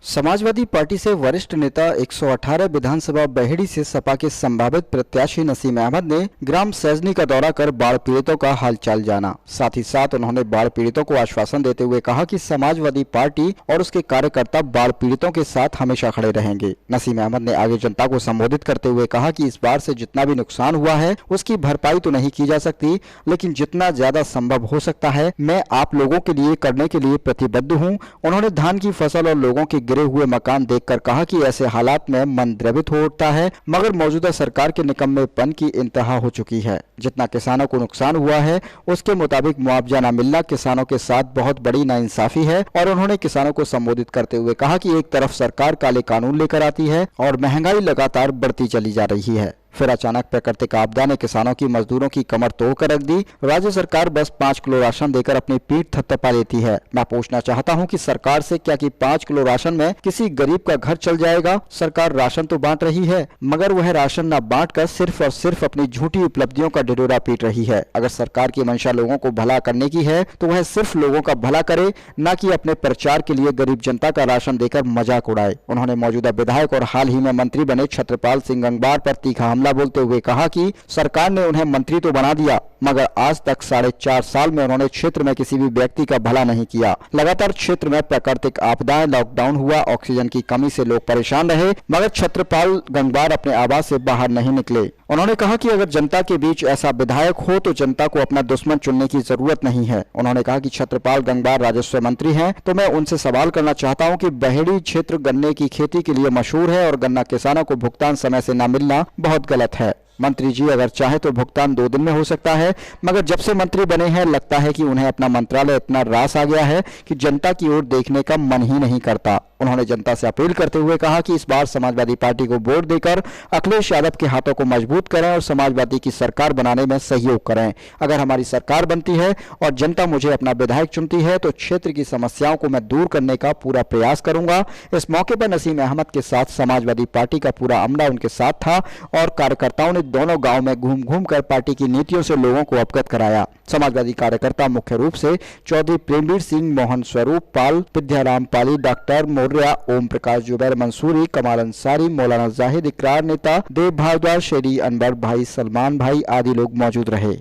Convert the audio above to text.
Samajwadi party से वरिष्ठ नेता 118 विधानसभा बहेड़ी से सपा के संभावित प्रत्याशी नसीम अहमद ने ग्राम सैजनी का दौरा कर बाढ़ पीड़ितों का हालचाल जाना। साथ ही साथ उन्होंने बाढ़ पीड़ितों को आश्वासन देते हुए कहा कि समाजवादी पार्टी और उसके कार्यकर्ता बाढ़ पीड़ितों के साथ हमेशा खड़े रहेंगे। नसीम अहमद ने आगे जनता को संबोधित करते हुए कहा कि इस बाढ़ से जितना भी नुकसान हुआ है उसकी भरपाई तो नहीं की जा सकती, लेकिन जितना ज्यादा संभव हो सकता है मैं आप लोगों के लिए करने के लिए प्रतिबद्ध हूँ। उन्होंने धान की फसल और लोगों के गिरे हुए मकान देखकर कहा कि ऐसे हालात में मन द्रवित हो उठता है, मगर मौजूदा सरकार के निकम्मेपन की इंतहा हो चुकी है। जितना किसानों को नुकसान हुआ है उसके मुताबिक मुआवजा न मिलना किसानों के साथ बहुत बड़ी नाइंसाफी है। और उन्होंने किसानों को संबोधित करते हुए कहा कि एक तरफ सरकार काले कानून लेकर आती है और महंगाई लगातार बढ़ती चली जा रही है, फिर अचानक प्राकृतिक आपदा ने किसानों की मजदूरों की कमर तोड़कर रख दी। राज्य सरकार बस 5 किलो राशन देकर अपनी पीठ थपथपा लेती है। मैं पूछना चाहता हूं कि सरकार से क्या कि 5 किलो राशन में किसी गरीब का घर चल जाएगा? सरकार राशन तो बांट रही है, मगर वह राशन न बांटकर सिर्फ और सिर्फ अपनी झूठी उपलब्धियों का ढिढोरा पीट रही है। अगर सरकार की मंशा लोगों को भला करने की है तो वह सिर्फ लोगों का भला करे, न कि अपने प्रचार के लिए गरीब जनता का राशन देकर मजाक उड़ाए। उन्होंने मौजूदा विधायक और हाल ही में मंत्री बने छत्रपाल सिंह गंगवार पर तीखा हमला बोलते हुए कहा कि सरकार ने उन्हें मंत्री तो बना दिया, मगर आज तक 4.5 साल में उन्होंने क्षेत्र में किसी भी व्यक्ति का भला नहीं किया। लगातार क्षेत्र में प्राकृतिक आपदाएं, लॉकडाउन हुआ, ऑक्सीजन की कमी से लोग परेशान रहे, मगर छत्रपाल गंगवार अपने आवास से बाहर नहीं निकले। उन्होंने कहा कि अगर जनता के बीच ऐसा विधायक हो तो जनता को अपना दुश्मन चुनने की जरूरत नहीं है। उन्होंने कहा कि छत्रपाल गंगवार राजस्व मंत्री हैं, तो मैं उनसे सवाल करना चाहता हूं कि बहेड़ी क्षेत्र गन्ने की खेती के लिए मशहूर है और गन्ना किसानों को भुगतान समय से न मिलना बहुत गलत है। मंत्री जी अगर चाहे तो भुगतान 2 दिन में हो सकता है, मगर जब से मंत्री बने हैं लगता है कि उन्हें अपना मंत्रालय इतना रास आ गया है कि जनता की ओर देखने का मन ही नहीं करता। उन्होंने जनता से अपील करते हुए कहा कि इस बार समाजवादी पार्टी को वोट देकर अखिलेश यादव के हाथों को मजबूत करें और समाजवादी की सरकार बनाने में सहयोग करें। अगर हमारी सरकार बनती है और जनता मुझे अपना विधायक चुनती है तो क्षेत्र की समस्याओं को मैं दूर करने का पूरा प्रयास करूंगा। इस मौके पर नसीम अहमद के साथ समाजवादी पार्टी का पूरा अमला उनके साथ था और कार्यकर्ताओं ने दोनों गांव में घूम घूम कर पार्टी की नीतियों से लोगों को अवगत कराया। समाजवादी कार्यकर्ता मुख्य रूप से चौधरी प्रेमवीर सिंह, मोहन स्वरूप पाल, विद्याराम पाली, डॉक्टर मौर्या, ओम प्रकाश, जुबैर मंसूरी, कमाल अंसारी, मौलाना जाहिद, इकरार नेता, देव भारद्वाज, शेरी अनवर भाई, सलमान भाई आदि लोग मौजूद रहे।